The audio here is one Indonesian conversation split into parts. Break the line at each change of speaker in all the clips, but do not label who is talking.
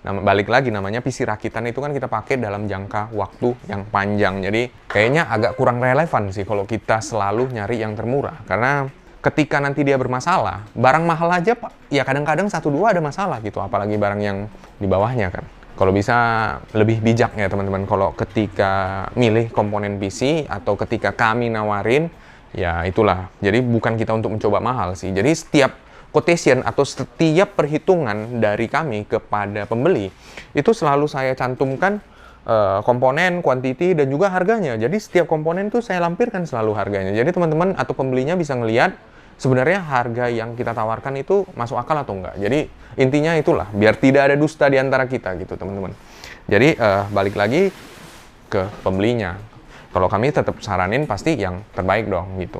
balik lagi namanya PC rakitan itu kan kita pakai dalam jangka waktu yang panjang. Jadi kayaknya agak kurang relevan sih kalau kita selalu nyari yang termurah. Karena ketika nanti dia bermasalah, barang mahal aja Pak, ya kadang-kadang 1-2 ada masalah gitu, apalagi barang yang di bawahnya kan. Kalau bisa lebih bijak ya teman-teman, kalau ketika milih komponen PC atau ketika kami nawarin, ya itulah. Jadi bukan kita untuk mencoba mahal sih. Jadi setiap quotation atau setiap perhitungan dari kami kepada pembeli itu selalu saya cantumkan komponen, quantity, dan juga harganya. Jadi setiap komponen itu saya lampirkan selalu harganya. Jadi teman-teman atau pembelinya bisa ngelihat sebenarnya harga yang kita tawarkan itu masuk akal atau enggak. Jadi intinya itulah, biar tidak ada dusta di antara kita gitu teman-teman. Jadi balik lagi ke pembelinya. Kalau kami tetap saranin pasti yang terbaik dong gitu.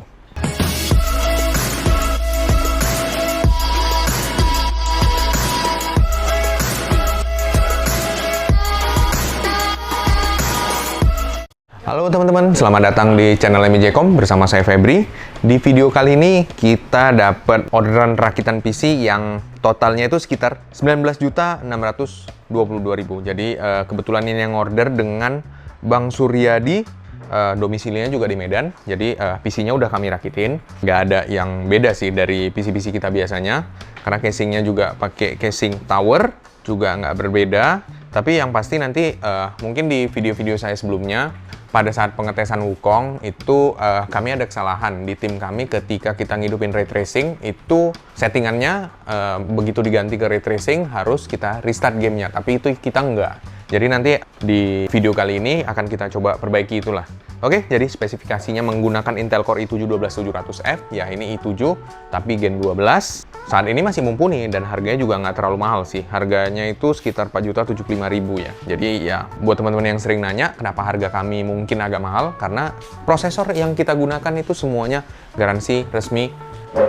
Halo teman-teman, selamat datang di channel MIJcom bersama saya Febri. Di video kali ini kita dapat orderan rakitan PC yang totalnya itu sekitar 19.622.000. Jadi kebetulan ini yang order dengan Bang Suryadi, domisilinya juga di Medan. Jadi PC-nya udah kami rakitin. Nggak ada yang beda sih dari PC-PC kita biasanya. Karena casingnya juga pakai casing tower, juga nggak berbeda. Tapi yang pasti nanti mungkin di video-video saya sebelumnya, pada saat pengetesan Wukong itu kami ada kesalahan di tim kami ketika kita ngidupin ray tracing itu settingannya begitu diganti ke ray tracing harus kita restart gamenya, tapi itu kita enggak. Jadi nanti di video kali ini akan kita coba perbaiki itulah. Oke, jadi spesifikasinya menggunakan Intel Core i7 12700F, ya ini i7 tapi Gen 12. Saat ini masih mumpuni dan harganya juga nggak terlalu mahal sih. Harganya itu sekitar 4.075.000 ya. Jadi ya buat teman-teman yang sering nanya kenapa harga kami mungkin agak mahal, karena prosesor yang kita gunakan itu semuanya garansi resmi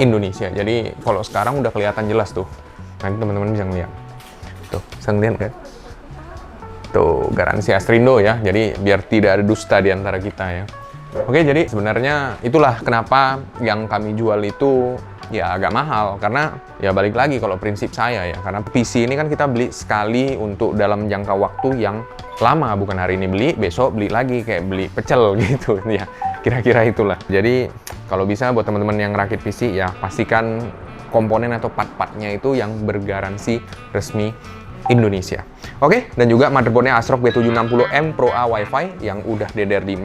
Indonesia. Jadi kalau sekarang udah kelihatan jelas tuh. Nanti teman-teman bisa ngeliat. Tuh, bisa ngeliat kan? Tuh, garansi Astrindo ya. Jadi biar tidak ada dusta di antara kita ya. Oke, jadi sebenarnya itulah kenapa yang kami jual itu ya agak mahal, karena ya balik lagi kalau prinsip saya ya, karena PC ini kan kita beli sekali untuk dalam jangka waktu yang lama, bukan hari ini beli, besok beli lagi kayak beli pecel gitu ya, kira-kira itulah. Jadi kalau bisa buat teman-teman yang rakit PC ya pastikan komponen atau part-partnya itu yang bergaransi resmi Indonesia. Oke, dan juga motherboardnya ASRock B760M Pro A Wi-Fi yang udah DDR5.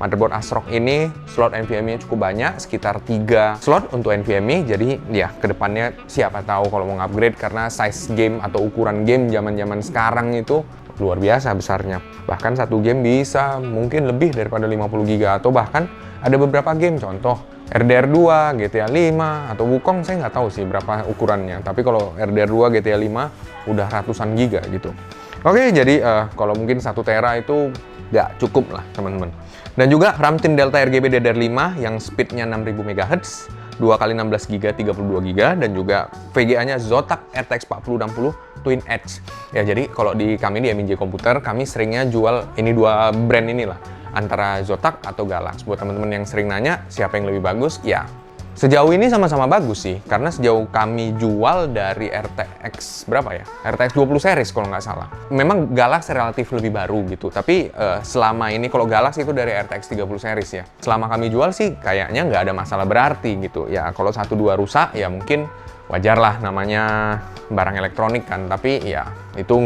Motherboard ASRock ini slot NVMe cukup banyak, sekitar 3 slot untuk NVMe. Jadi ya kedepannya siapa tahu kalau mau upgrade, karena size game atau ukuran game zaman-zaman sekarang itu luar biasa besarnya. Bahkan satu game bisa mungkin lebih daripada 50 GB, atau bahkan ada beberapa game contoh RDR 2, GTA 5, atau Wukong saya nggak tahu sih berapa ukurannya. Tapi kalau RDR 2, GTA 5 udah ratusan giga gitu. Oke, jadi kalau mungkin 1 tera itu nggak cukup lah teman-teman. Dan juga RAM Thin Delta RGB DDR5 yang speednya 6000 MHz, 2x16 GB, 32 GB, dan juga VGA-nya Zotac RTX 4060 Twin Edge. Ya, jadi kalau di kami di MIJ Komputer, kami seringnya jual ini dua brand inilah, antara Zotac atau Galax. Buat teman-teman yang sering nanya siapa yang lebih bagus, ya sejauh ini sama-sama bagus sih, karena sejauh kami jual dari RTX berapa ya? RTX 20 series kalau nggak salah. Memang Galax relatif lebih baru gitu, tapi selama ini kalau Galax itu dari RTX 30 series ya. Selama kami jual sih kayaknya nggak ada masalah berarti gitu. Ya kalau 1-2 rusak ya mungkin wajar lah, namanya barang elektronik kan, tapi ya itu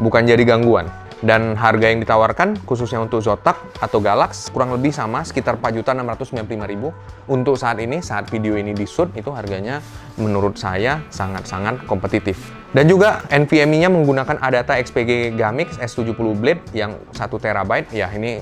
bukan jadi gangguan. Dan harga yang ditawarkan khususnya untuk Zotac atau Galax kurang lebih sama, sekitar 4.695.000 untuk saat ini. Saat video ini di shoot itu harganya menurut saya sangat-sangat kompetitif. Dan juga NVMe-nya menggunakan Adata XPG Gamix S70 Blade yang 1 TB. Ya ini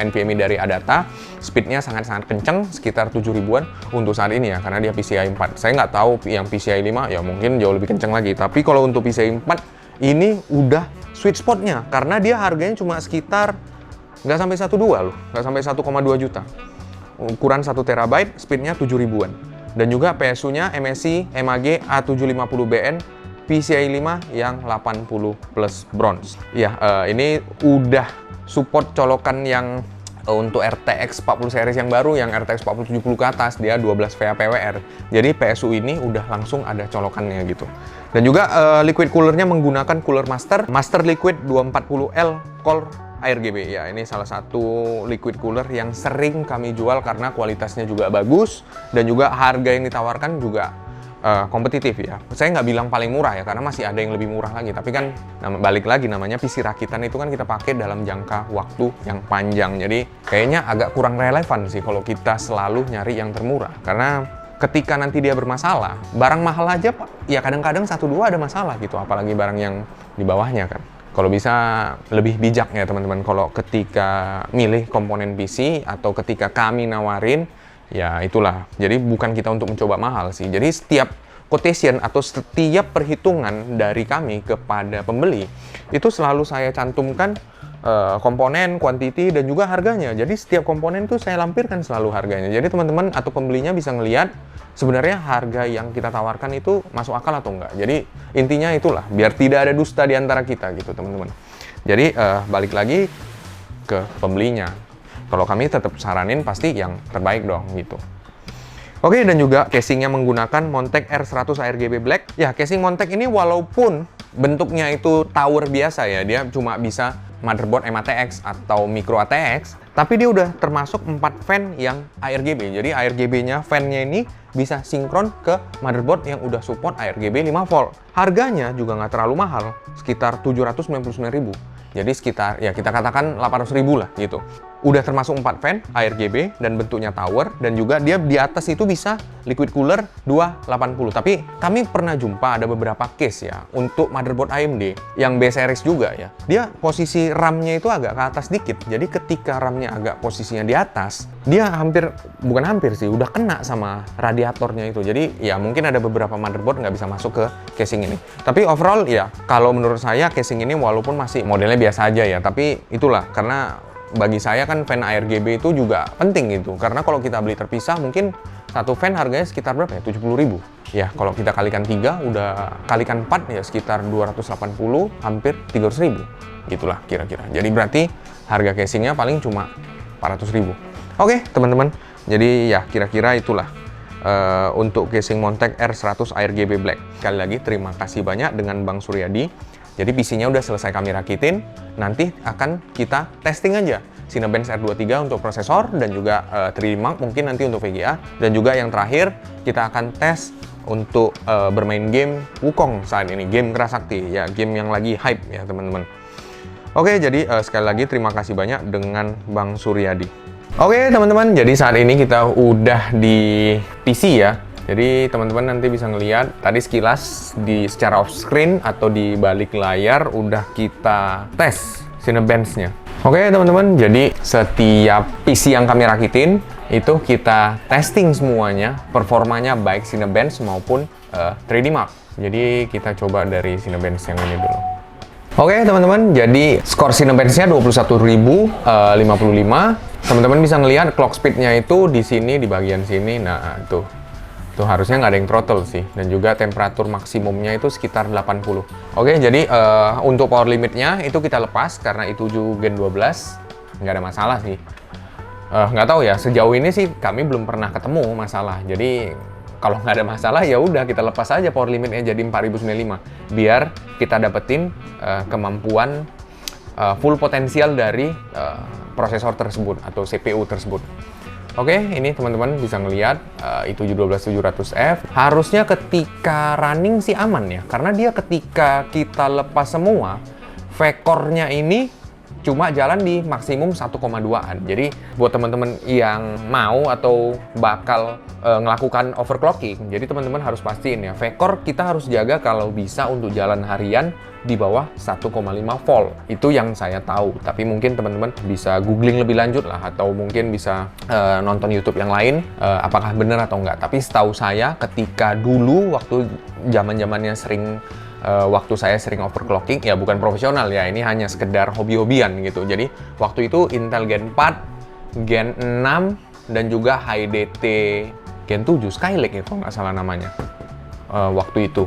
NVMe dari Adata, speednya sangat-sangat kenceng, sekitar 7.000-an untuk saat ini ya, karena dia PCIe 4. Saya nggak tahu yang PCIe 5 ya mungkin jauh lebih kenceng lagi, tapi kalau untuk PCIe 4 ini udah sweet spotnya, karena dia harganya cuma sekitar nggak sampai 1,2 loh, nggak sampai 1,2 juta. Ukuran 1 TB, speednya 7.000-an. Dan juga PSU-nya MSI MAG A750BN PCIe 5 yang 80 plus bronze. Ya, ini udah support colokan yang untuk RTX 40 series yang baru, yang RTX 4070 ke atas, dia 12 VA PWR. Jadi PSU ini udah langsung ada colokannya gitu. Dan juga liquid coolernya menggunakan cooler Master Liquid 240L Core ARGB. Ya, ini salah satu liquid cooler yang sering kami jual karena kualitasnya juga bagus dan juga harga yang ditawarkan juga kompetitif ya. Saya nggak bilang paling murah ya, karena masih ada yang lebih murah lagi. Tapi kan balik lagi, namanya PC rakitan itu kan kita pakai dalam jangka waktu yang panjang. Jadi kayaknya agak kurang relevan sih kalau kita selalu nyari yang termurah. Karena ketika nanti dia bermasalah, barang mahal aja Pak, ya kadang-kadang 1-2 ada masalah gitu. Apalagi barang yang di bawahnya kan. Kalau bisa lebih bijak ya teman-teman, kalau ketika milih komponen PC atau ketika kami nawarin, ya itulah. Jadi bukan kita untuk mencoba mahal sih. Jadi setiap quotation atau setiap perhitungan dari kami kepada pembeli, itu selalu saya cantumkan komponen, quantity, dan juga harganya. Jadi setiap komponen itu saya lampirkan selalu harganya. Jadi teman-teman atau pembelinya bisa ngelihat sebenarnya harga yang kita tawarkan itu masuk akal atau enggak. Jadi intinya itulah, biar tidak ada dusta di antara kita gitu teman-teman. Jadi balik lagi ke pembelinya. Kalau kami tetap saranin pasti yang terbaik dong gitu. Oke, dan juga casingnya menggunakan Montec R100 ARGB Black. Ya, casing Montec ini walaupun bentuknya itu tower biasa ya, dia cuma bisa motherboard MATX atau micro ATX, tapi dia udah termasuk 4 fan yang ARGB. Jadi ARGB-nya, fan-nya ini bisa sinkron ke motherboard yang udah support ARGB 5 volt. Harganya juga nggak terlalu mahal, sekitar 799.000. Jadi sekitar, ya kita katakan 800.000 lah gitu. Udah termasuk 4 fan ARGB dan bentuknya tower, dan juga dia di atas itu bisa liquid cooler 280. Tapi kami pernah jumpa ada beberapa case ya untuk motherboard AMD yang B series juga ya. Dia posisi RAM-nya itu agak ke atas dikit. Jadi ketika RAM-nya agak posisinya di atas, dia bukan hampir sih, udah kena sama radiatornya itu. Jadi ya mungkin ada beberapa motherboard nggak bisa masuk ke casing ini. Tapi overall ya, kalau menurut saya casing ini walaupun masih modelnya biasa aja ya, tapi itulah karena bagi saya kan fan ARGB itu juga penting gitu. Karena kalau kita beli terpisah mungkin satu fan harganya sekitar berapa ya? 70.000. Ya, kalau kita kalikan 3, udah kalikan 4 ya sekitar 280, hampir 300.000. Gitulah kira-kira. Jadi berarti harga casingnya paling cuma 400.000. Oke, teman-teman. Jadi ya kira-kira itulah untuk casing Montec R100 ARGB Black. Sekali lagi terima kasih banyak dengan Bang Suryadi. Jadi PC-nya udah selesai kami rakitin, nanti akan kita testing aja Cinebench R23 untuk prosesor dan juga 3D Mark mungkin nanti untuk VGA, dan juga yang terakhir kita akan tes untuk bermain game Wukong saat ini, game Kerasakti ya, game yang lagi hype ya teman-teman. Oke, jadi sekali lagi terima kasih banyak dengan Bang Suryadi. Oke teman-teman, jadi saat ini kita udah di PC ya. Jadi teman-teman nanti bisa ngelihat tadi sekilas secara off screen atau di balik layar udah kita tes Cinebench-nya. Oke teman-teman, jadi setiap PC yang kami rakitin itu kita testing semuanya, performanya baik Cinebench maupun 3D Mark. Jadi kita coba dari Cinebench yang ini dulu. Oke teman-teman, jadi skor Cinebench-nya 21.055. Teman-teman bisa ngelihat clock speed-nya itu di sini, di bagian sini. Nah tuh harusnya nggak ada yang throttle sih, dan juga temperatur maksimumnya itu sekitar 80. Oke, jadi untuk power limitnya itu kita lepas karena i7 Gen 12 nggak ada masalah sih. Nggak tahu ya, sejauh ini sih kami belum pernah ketemu masalah. Jadi kalau nggak ada masalah ya udah kita lepas aja power limitnya jadi 4095 biar kita dapetin kemampuan full potensial dari prosesor tersebut atau CPU tersebut. Oke, ini teman-teman bisa ngelihat i7 12700F. Harusnya ketika running sih aman ya, karena dia ketika kita lepas semua, V-core-nya ini cuma jalan di maksimum 1,2an. Jadi buat teman-teman yang mau atau bakal ngelakukan overclocking, jadi teman-teman harus pastiin ya, V-core kita harus jaga kalau bisa untuk jalan harian di bawah 1,5 volt. Itu yang saya tahu, tapi mungkin teman-teman bisa googling lebih lanjut lah, atau mungkin bisa nonton YouTube yang lain apakah benar atau enggak. Tapi setahu saya ketika dulu waktu zaman-zamannya waktu saya sering overclocking, ya bukan profesional ya, ini hanya sekedar hobi-hobian gitu. Jadi waktu itu Intel Gen 4, Gen 6, dan juga HDT Gen 7 Skylake itu nggak salah namanya waktu itu.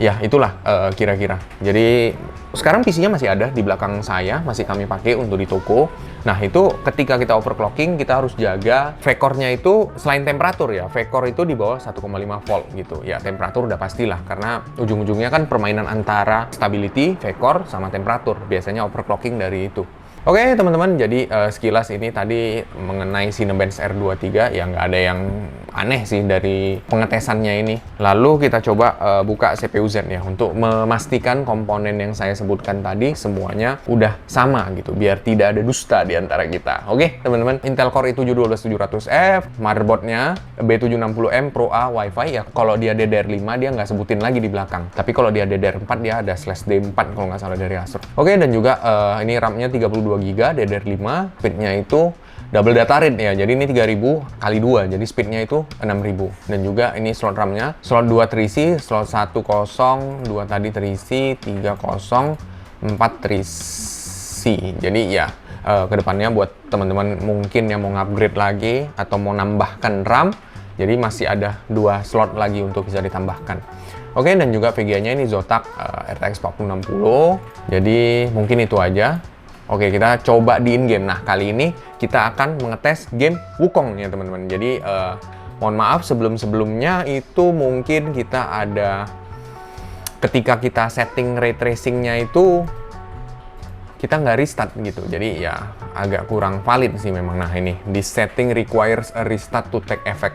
Ya, itulah kira-kira. Jadi sekarang PC-nya masih ada di belakang saya, masih kami pakai untuk di toko. Nah, itu ketika kita overclocking, kita harus jaga V-core-nya itu selain temperatur ya, V-core itu di bawah 1,5 volt gitu. Ya, temperatur udah pastilah, karena ujung-ujungnya kan permainan antara stability, V-core, sama temperatur. Biasanya overclocking dari itu. Oke teman-teman, jadi sekilas ini tadi mengenai Cinebench R23, ya nggak ada yang aneh sih dari pengetesannya ini. Lalu kita coba buka CPU Zen ya, untuk memastikan komponen yang saya sebutkan tadi semuanya udah sama gitu, biar tidak ada dusta di antara kita. Oke teman-teman, Intel Core i7-12700F, motherboardnya B760M Pro A Wi-Fi ya. Kalau dia DDR5 dia nggak sebutin lagi di belakang, tapi kalau dia DDR4 dia ada /D4 kalau nggak salah dari Acer. Oke, dan juga ini RAM-nya 32 GB DDR5, speednya itu double data rate ya, jadi ini 3000 kali 2, jadi speednya itu 6000. Dan juga ini slot RAM-nya, slot 2 terisi, slot 1 kosong, 2 tadi terisi, 3 kosong, 4 terisi. Jadi ya kedepannya buat teman-teman mungkin yang mau upgrade lagi atau mau nambahkan RAM, jadi masih ada 2 slot lagi untuk bisa ditambahkan. Oke, dan juga VGA-nya ini Zotac RTX 4060. Jadi mungkin itu aja. Oke, kita coba di in-game. Nah, kali ini kita akan mengetes game Wukong ya teman-teman. Jadi mohon maaf sebelum-sebelumnya itu mungkin kita ada, ketika kita setting ray tracing-nya itu kita nggak restart gitu. Jadi ya agak kurang valid sih memang. Nah, ini di setting requires a restart to take effect.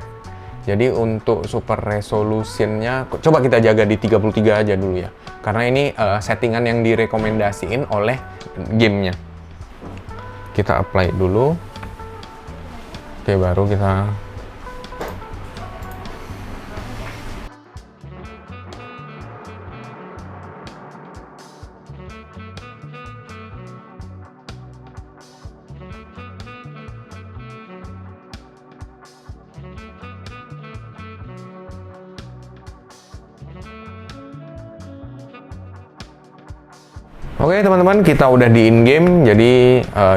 Jadi untuk super resolutionnya coba kita jaga di 33 aja dulu ya, karena ini settingan yang direkomendasiin oleh gamenya. Kita apply dulu. Oke, baru kita Oke teman-teman, kita udah di in-game, jadi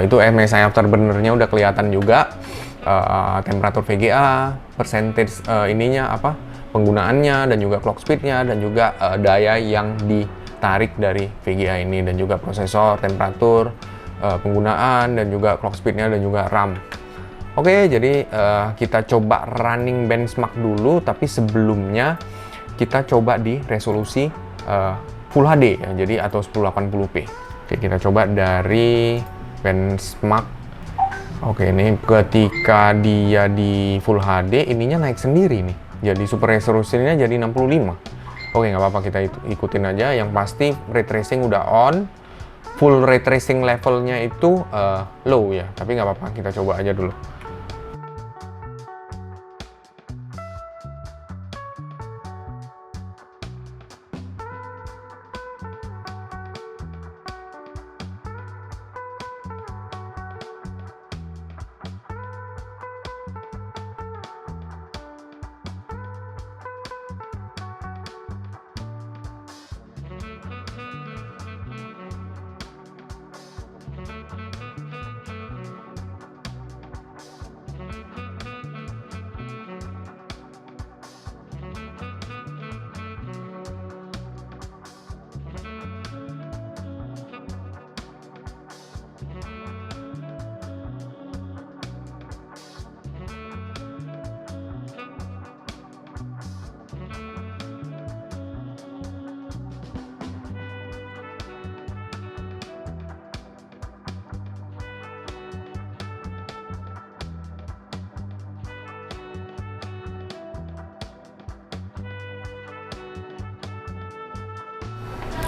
itu MSI Afterburner-nya udah kelihatan juga, temperatur VGA, percentage ininya apa, penggunaannya, dan juga clock speed-nya, dan juga daya yang ditarik dari VGA ini, dan juga prosesor, temperatur, penggunaan, dan juga clock speed-nya, dan juga RAM. Oke, jadi kita coba running benchmark dulu, tapi sebelumnya kita coba di resolusi Full HD ya, jadi atau 1080p. Oke, kita coba dari benchmark. Oke, ini ketika dia di Full HD, ininya naik sendiri nih. Jadi super resolusinya jadi 65. Oke, nggak apa-apa, kita ikutin aja. Yang pasti ray tracing udah on. Full ray tracing levelnya itu low ya, tapi nggak apa-apa, kita coba aja dulu.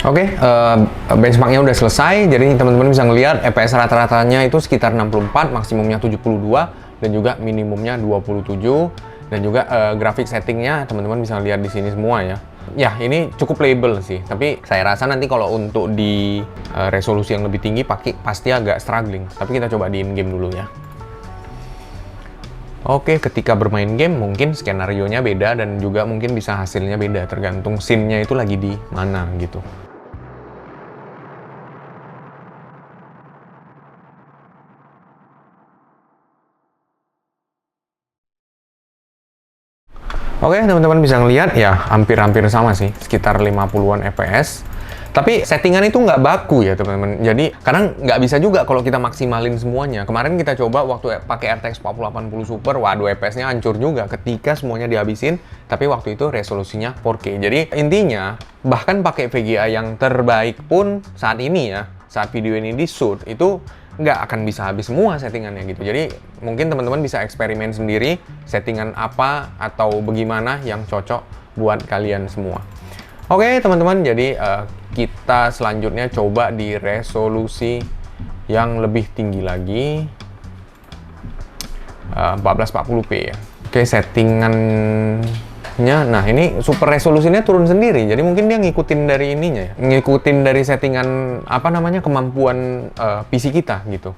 Oke, benchmarknya udah selesai, jadi teman-teman bisa ngelihat FPS rata-ratanya itu sekitar 64, maksimumnya 72, dan juga minimumnya 27, dan juga grafik settingnya teman-teman bisa lihat di sini semua ya. Ya, ini cukup playable sih, tapi saya rasa nanti kalau untuk di resolusi yang lebih tinggi pasti agak struggling, tapi kita coba di in-game dulu ya. Oke, ketika bermain game mungkin skenario-nya beda dan juga mungkin bisa hasilnya beda, tergantung scene-nya itu lagi di mana gitu. Oke, teman-teman bisa ngelihat ya hampir-hampir sama sih, sekitar 50-an fps. Tapi settingan itu nggak baku ya teman-teman. Jadi kadang nggak bisa juga kalau kita maksimalin semuanya. Kemarin kita coba waktu pakai RTX 4080 Super, waduh FPS-nya hancur juga ketika semuanya dihabisin. Tapi waktu itu resolusinya 4K. Jadi intinya bahkan pakai VGA yang terbaik pun saat ini ya, saat video ini di shoot itu nggak akan bisa habis semua settingannya gitu. Jadi mungkin teman-teman bisa eksperimen sendiri settingan apa atau bagaimana yang cocok buat kalian semua. Oke teman-teman, jadi kita selanjutnya coba di resolusi yang lebih tinggi lagi, 1440p ya. Oke, settingannya, nah ini super resolusinya turun sendiri, jadi mungkin dia ngikutin dari ininya ya, ngikutin dari settingan apa namanya kemampuan PC kita gitu.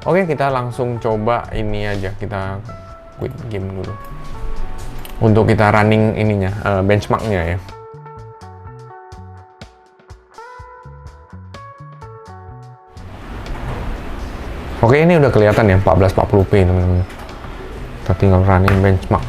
Oke, kita langsung coba ini aja, kita quit game dulu untuk kita running ininya, benchmarknya ya. Oke, ini udah kelihatan ya 1440p teman-teman. Kita tinggal running benchmark.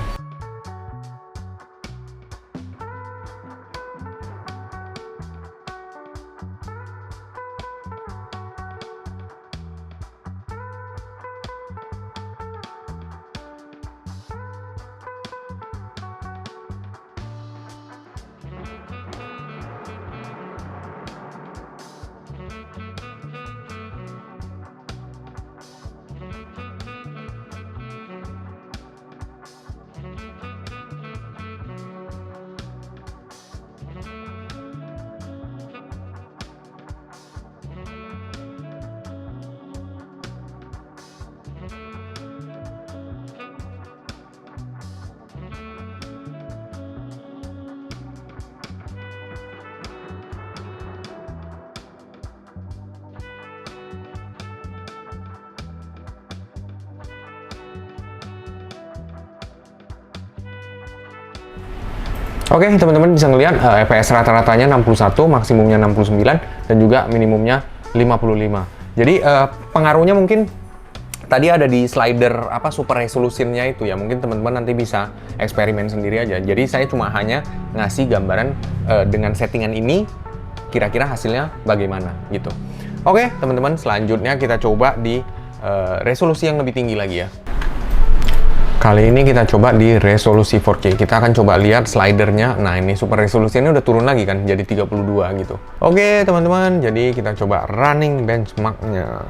Oke, teman-teman bisa ngelihat FPS rata-ratanya 61, maksimumnya 69, dan juga minimumnya 55. Jadi pengaruhnya mungkin tadi ada di slider apa super resolutionnya itu ya. Mungkin teman-teman nanti bisa eksperimen sendiri aja. Jadi saya cuma hanya ngasih gambaran dengan settingan ini kira-kira hasilnya bagaimana gitu. Oke, teman-teman, selanjutnya kita coba di resolusi yang lebih tinggi lagi ya. Kali ini kita coba di resolusi 4K. Kita akan coba lihat slidernya. Nah, ini super resolusinya udah turun lagi kan, jadi 32 gitu. Oke, teman-teman, jadi kita coba running benchmarknya.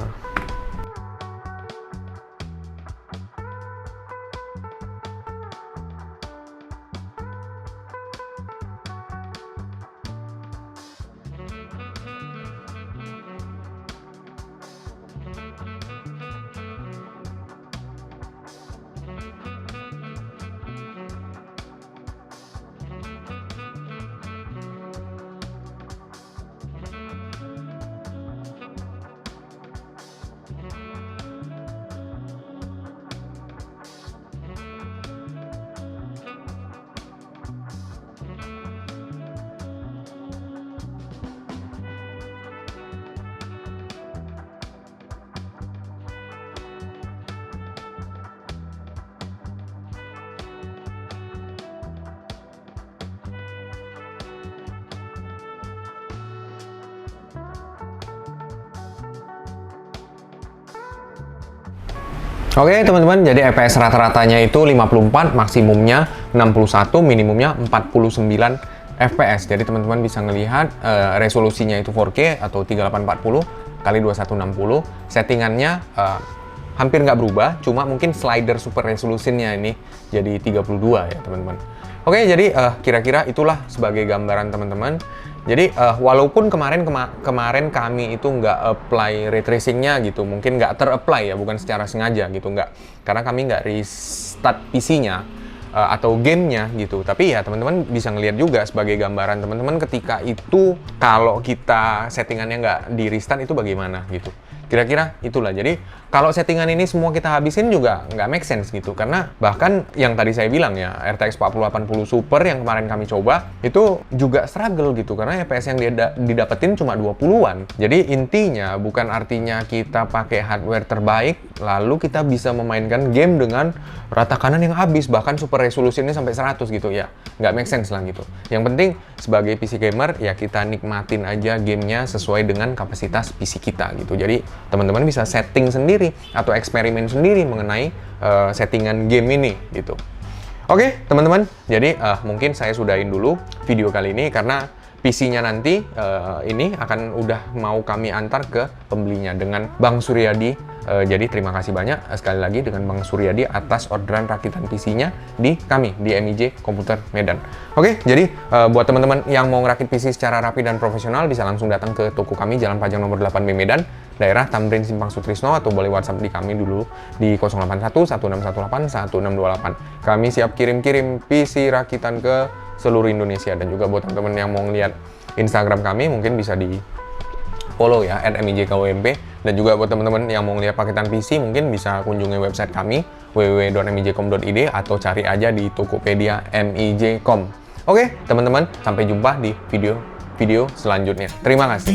Oke teman-teman, jadi FPS rata-ratanya itu 54, maksimumnya 61, minimumnya 49 FPS. Jadi teman-teman bisa ngelihat resolusinya itu 4K atau 3840 kali 2160. Settingannya hampir nggak berubah, cuma mungkin slider super resolutionnya ini jadi 32 ya teman-teman. Oke, jadi kira-kira itulah sebagai gambaran teman-teman. Jadi walaupun kemarin kami itu nggak apply ray tracingnya gitu, mungkin nggak ter-apply ya, bukan secara sengaja gitu, nggak, karena kami nggak restart PC-nya atau gamenya gitu. Tapi ya teman-teman bisa ngelihat juga sebagai gambaran teman-teman ketika itu kalau kita settingannya nggak di restart itu bagaimana gitu. Kira-kira itulah. Jadi kalau settingan ini semua kita habisin juga nggak make sense gitu. Karena bahkan yang tadi saya bilang ya, RTX 4080 Super yang kemarin kami coba itu juga struggle gitu. Karena FPS yang didapetin cuma 20-an. Jadi intinya bukan artinya kita pakai hardware terbaik lalu kita bisa memainkan game dengan rata kanan yang habis. Bahkan super resolusinya sampai 100 gitu ya, nggak make sense lah gitu. Yang penting sebagai PC gamer ya kita nikmatin aja gamenya sesuai dengan kapasitas PC kita gitu. Jadi teman-teman bisa setting sendiri atau eksperimen sendiri mengenai settingan game ini gitu. Oke teman-teman, jadi mungkin saya sudahin dulu video kali ini karena PC-nya nanti ini akan udah mau kami antar ke pembelinya dengan Bang Suryadi. Jadi terima kasih banyak sekali lagi dengan Bang Suryadi atas orderan rakitan PC-nya di kami di MIJ Komputer Medan. Oke, jadi buat teman-teman yang mau ngerakit PC secara rapi dan profesional bisa langsung datang ke toko kami Jalan Pajang nomor 8B Medan, daerah Tamrin Simpang Sutrisno, atau boleh WhatsApp di kami dulu di 081 1618 1628. Kami siap kirim-kirim PC rakitan ke seluruh Indonesia. Dan juga buat teman-teman yang mau ngeliat Instagram kami mungkin bisa di follow ya @mijkwmp. Dan juga buat teman-teman yang mau ngeliat paketan PC mungkin bisa kunjungi website kami www.mijcom.id atau cari aja di Tokopedia MIJ.com. Oke teman-teman, sampai jumpa di video selanjutnya. Terima kasih.